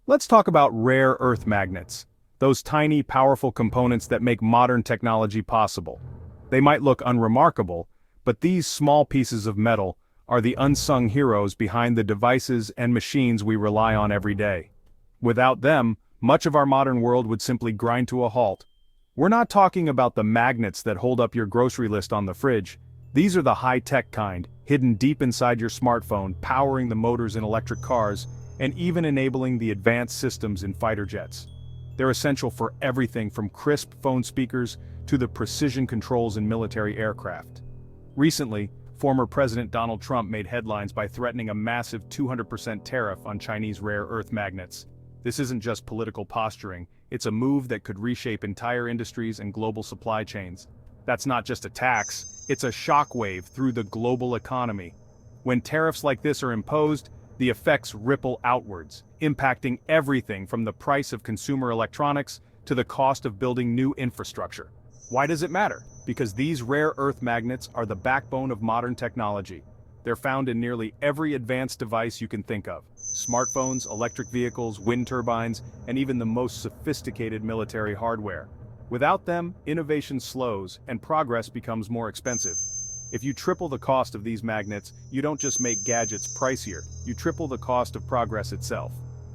Let's talk about rare earth magnets, those tiny, powerful components that make modern technology possible. They might look unremarkable, but these small pieces of metal are the unsung heroes behind the devices and machines we rely on every day. Without them, much of our modern world would simply grind to a halt. We're not talking about the magnets that hold up your grocery list on the fridge. These are the high-tech kind, hidden deep inside your smartphone, powering the motors in electric cars, and even enabling the advanced systems in fighter jets. They're essential for everything from crisp phone speakers to the precision controls in military aircraft. Recently, former President Donald Trump made headlines by threatening a massive 200% tariff on Chinese rare earth magnets. This isn't just political posturing, it's a move that could reshape entire industries and global supply chains. That's not just a tax, it's a shockwave through the global economy. When tariffs like this are imposed, the effects ripple outwards, impacting everything from the price of consumer electronics to the cost of building new infrastructure. Why does it matter? Because these rare earth magnets are the backbone of modern technology. They're found in nearly every advanced device you can think of: smartphones, electric vehicles, wind turbines, and even the most sophisticated military hardware. Without them, innovation slows and progress becomes more expensive. If you triple the cost of these magnets, you don't just make gadgets pricier, you triple the cost of progress itself.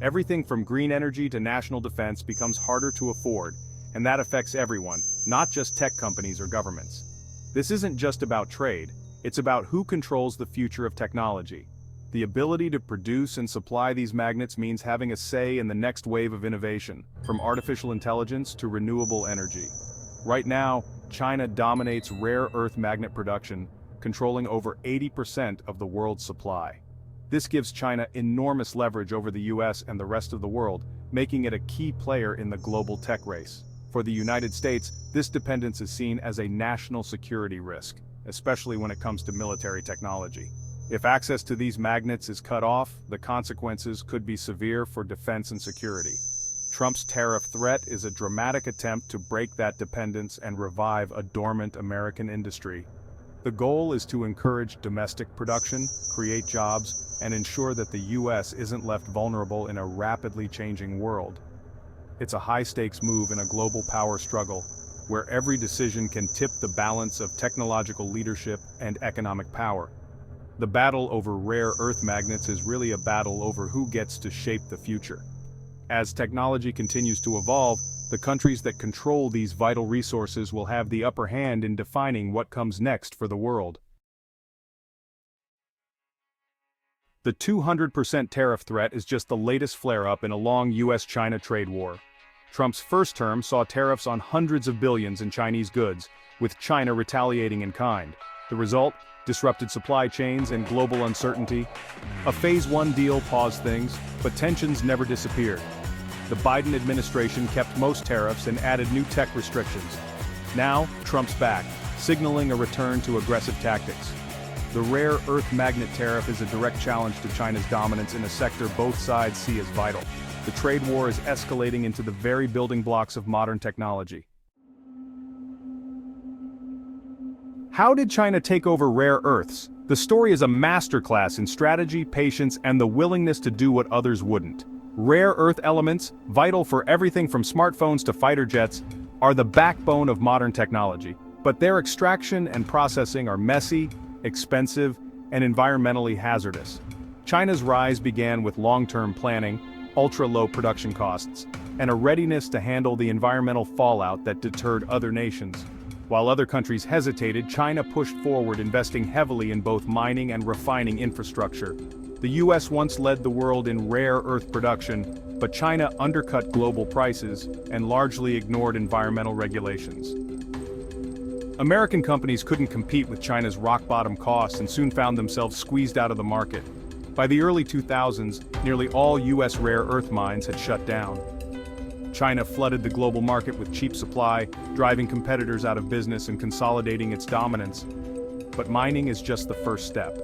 Everything from green energy to national defense becomes harder to afford, and that affects everyone, not just tech companies or governments. This isn't just about trade, it's about who controls the future of technology. The ability to produce and supply these magnets means having a say in the next wave of innovation, from artificial intelligence to renewable energy. Right now, China dominates rare earth magnet production, controlling over 80% of the world's supply. This gives China enormous leverage over the US and the rest of the world, making it a key player in the global tech race. For the United States, this dependence is seen as a national security risk, especially when it comes to military technology. If access to these magnets is cut off, the consequences could be severe for defense and security. Trump's tariff threat is a dramatic attempt to break that dependence and revive a dormant American industry. The goal is to encourage domestic production, create jobs, and ensure that the US isn't left vulnerable in a rapidly changing world. It's a high-stakes move in a global power struggle, where every decision can tip the balance of technological leadership and economic power. The battle over rare earth magnets is really a battle over who gets to shape the future. As technology continues to evolve, the countries that control these vital resources will have the upper hand in defining what comes next for the world. The 200% tariff threat is just the latest flare-up in a long US-China trade war. Trump's first term saw tariffs on hundreds of billions in Chinese goods, with China retaliating in kind. The result? Disrupted supply chains and global uncertainty. A Phase 1 deal paused things, but tensions never disappeared. The Biden administration kept most tariffs and added new tech restrictions. Now, Trump's back, signaling a return to aggressive tactics. The rare earth magnet tariff is a direct challenge to China's dominance in a sector both sides see as vital. The trade war is escalating into the very building blocks of modern technology. How did China take over rare earths? The story is a masterclass in strategy, patience, and the willingness to do what others wouldn't. Rare earth elements, vital for everything from smartphones to fighter jets, are the backbone of modern technology. But their extraction and processing are messy, expensive, and environmentally hazardous. China's rise began with long-term planning, ultra-low production costs, and a readiness to handle the environmental fallout that deterred other nations. While other countries hesitated, China pushed forward, investing heavily in both mining and refining infrastructure. The US once led the world in rare earth production, but China undercut global prices and largely ignored environmental regulations. American companies couldn't compete with China's rock-bottom costs and soon found themselves squeezed out of the market. By the early 2000s, nearly all US rare earth mines had shut down. China flooded the global market with cheap supply, driving competitors out of business and consolidating its dominance. But mining is just the first step.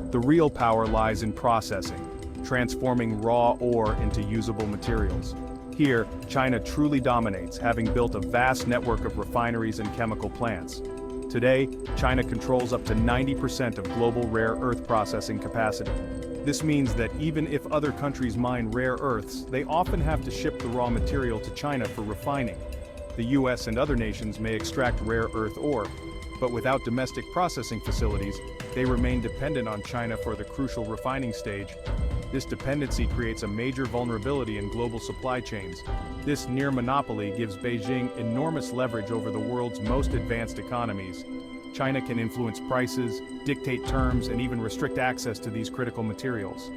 The real power lies in processing, transforming raw ore into usable materials. Here, China truly dominates, having built a vast network of refineries and chemical plants. Today, China controls up to 90% of global rare earth processing capacity. This means that even if other countries mine rare earths, they often have to ship the raw material to China for refining. The US and other nations may extract rare earth ore, but without domestic processing facilities, they remain dependent on China for the crucial refining stage. This dependency creates a major vulnerability in global supply chains. This near monopoly gives Beijing enormous leverage over the world's most advanced economies. China can influence prices, dictate terms, and even restrict access to these critical materials.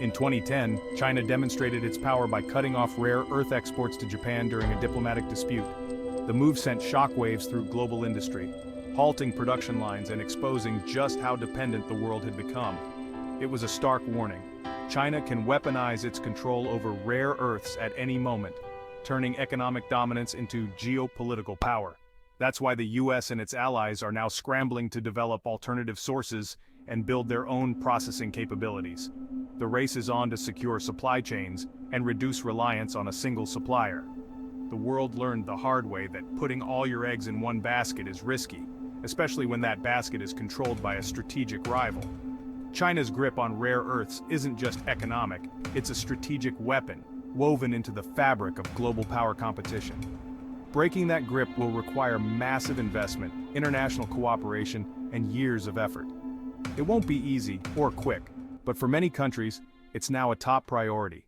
In 2010, China demonstrated its power by cutting off rare earth exports to Japan during a diplomatic dispute. The move sent shockwaves through global industry, halting production lines and exposing just how dependent the world had become. It was a stark warning. China can weaponize its control over rare earths at any moment, turning economic dominance into geopolitical power. That's why the US and its allies are now scrambling to develop alternative sources and build their own processing capabilities. The race is on to secure supply chains and reduce reliance on a single supplier. The world learned the hard way that putting all your eggs in one basket is risky, especially when that basket is controlled by a strategic rival. China's grip on rare earths isn't just economic, it's a strategic weapon, woven into the fabric of global power competition. Breaking that grip will require massive investment, international cooperation, and years of effort. It won't be easy or quick, but for many countries, it's now a top priority.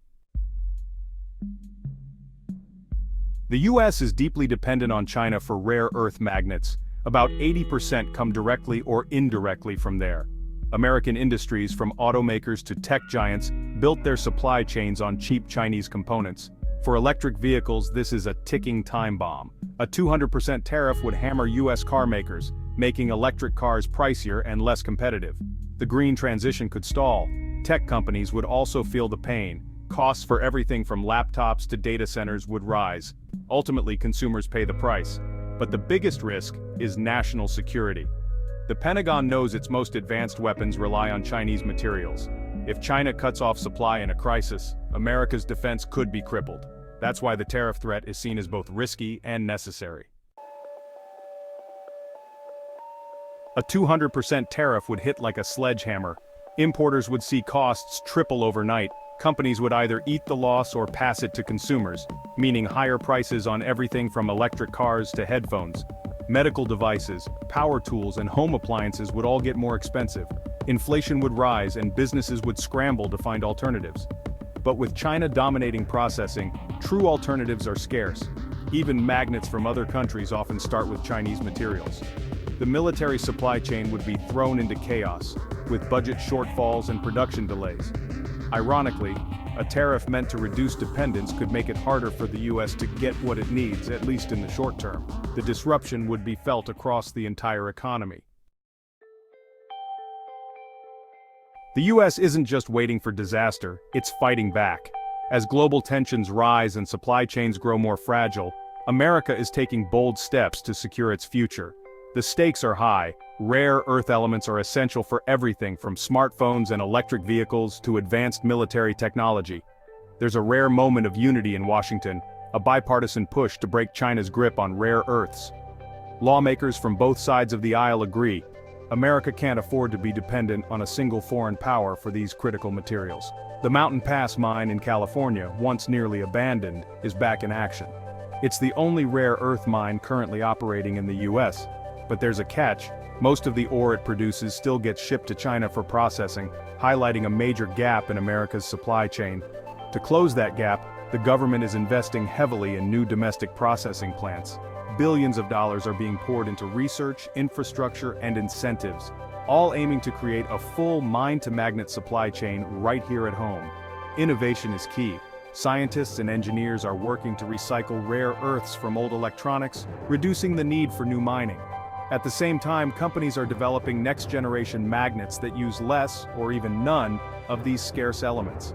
The US is deeply dependent on China for rare earth magnets. About 80% come directly or indirectly from there. American industries, from automakers to tech giants, built their supply chains on cheap Chinese components. For electric vehicles, this is a ticking time bomb. A 200% tariff would hammer US car makers, making electric cars pricier and less competitive. The green transition could stall. Tech companies would also feel the pain. Costs for everything from laptops to data centers would rise. Ultimately, consumers pay the price. But the biggest risk is national security. The Pentagon knows its most advanced weapons rely on Chinese materials. If China cuts off supply in a crisis, America's defense could be crippled. That's why the tariff threat is seen as both risky and necessary. A 200% tariff would hit like a sledgehammer. Importers would see costs triple overnight. Companies would either eat the loss or pass it to consumers, meaning higher prices on everything from electric cars to headphones. Medical devices, power tools, and home appliances would all get more expensive. Inflation would rise and businesses would scramble to find alternatives. But with China dominating processing, true alternatives are scarce. Even magnets from other countries often start with Chinese materials. The military supply chain would be thrown into chaos, with budget shortfalls and production delays. Ironically, a tariff meant to reduce dependence could make it harder for the US to get what it needs, at least in the short term. The disruption would be felt across the entire economy. The US isn't just waiting for disaster, it's fighting back. As global tensions rise and supply chains grow more fragile, America is taking bold steps to secure its future. The stakes are high. Rare earth elements are essential for everything from smartphones and electric vehicles to advanced military technology. There's a rare moment of unity in Washington, a bipartisan push to break China's grip on rare earths. Lawmakers from both sides of the aisle agree. America can't afford to be dependent on a single foreign power for these critical materials. The Mountain Pass mine in California, once nearly abandoned, is back in action. It's the only rare earth mine currently operating in the US. But there's a catch. Most of the ore it produces still gets shipped to China for processing, highlighting a major gap in America's supply chain. To close that gap, the government is investing heavily in new domestic processing plants. Billions of dollars are being poured into research, infrastructure, and incentives, all aiming to create a full mine-to-magnet supply chain right here at home. Innovation is key. Scientists and engineers are working to recycle rare earths from old electronics, reducing the need for new mining. At the same time, companies are developing next-generation magnets that use less, or even none, of these scarce elements.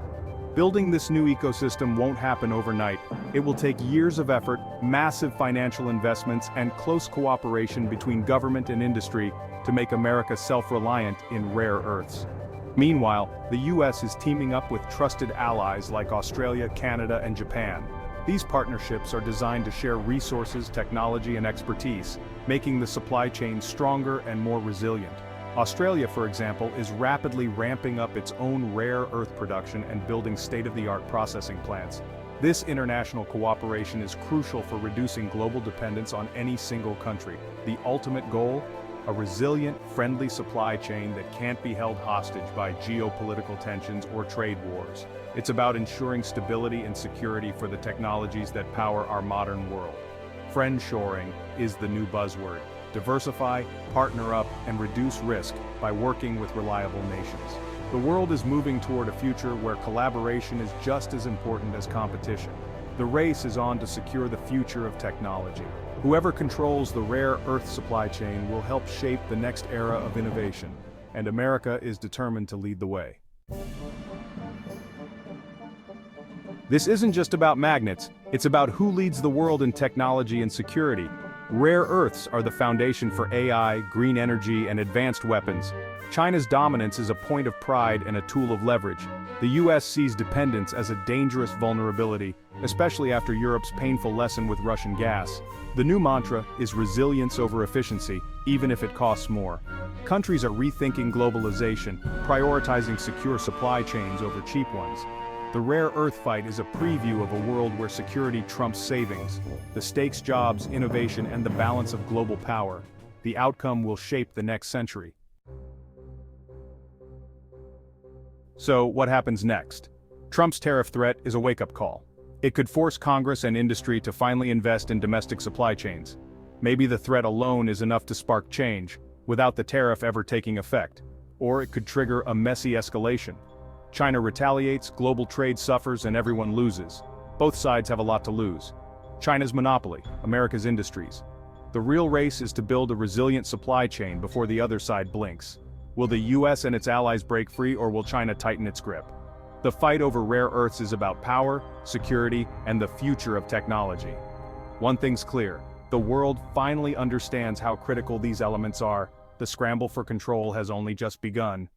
Building this new ecosystem won't happen overnight. It will take years of effort, massive financial investments, and close cooperation between government and industry to make America self-reliant in rare earths. Meanwhile, the US is teaming up with trusted allies like Australia, Canada, and Japan. These partnerships are designed to share resources, technology, and expertise, making the supply chain stronger and more resilient. Australia, for example, is rapidly ramping up its own rare earth production and building state-of-the-art processing plants. This international cooperation is crucial for reducing global dependence on any single country. The ultimate goal? A resilient, friendly supply chain that can't be held hostage by geopolitical tensions or trade wars. It's about ensuring stability and security for the technologies that power our modern world. Friendshoring is the new buzzword. Diversify, partner up, and reduce risk by working with reliable nations. The world is moving toward a future where collaboration is just as important as competition. The race is on to secure the future of technology. Whoever controls the rare earth supply chain will help shape the next era of innovation, and America is determined to lead the way. This isn't just about magnets, it's about who leads the world in technology and security. Rare earths are the foundation for AI, green energy, and advanced weapons. China's dominance is a point of pride and a tool of leverage. The US sees dependence as a dangerous vulnerability, especially after Europe's painful lesson with Russian gas. The new mantra is resilience over efficiency, even if it costs more. Countries are rethinking globalization, prioritizing secure supply chains over cheap ones. The rare earth fight is a preview of a world where security trumps savings. The stakes, jobs, innovation, and the balance of global power. The outcome will shape the next century. So, what happens next? Trump's tariff threat is a wake-up call. It could force Congress and industry to finally invest in domestic supply chains. Maybe the threat alone is enough to spark change, without the tariff ever taking effect. Or it could trigger a messy escalation. China retaliates, global trade suffers, and everyone loses. Both sides have a lot to lose. China's monopoly, America's industries. The real race is to build a resilient supply chain before the other side blinks. Will the US and its allies break free, or will China tighten its grip? The fight over rare earths is about power, security, and the future of technology. One thing's clear, the world finally understands how critical these elements are. The scramble for control has only just begun.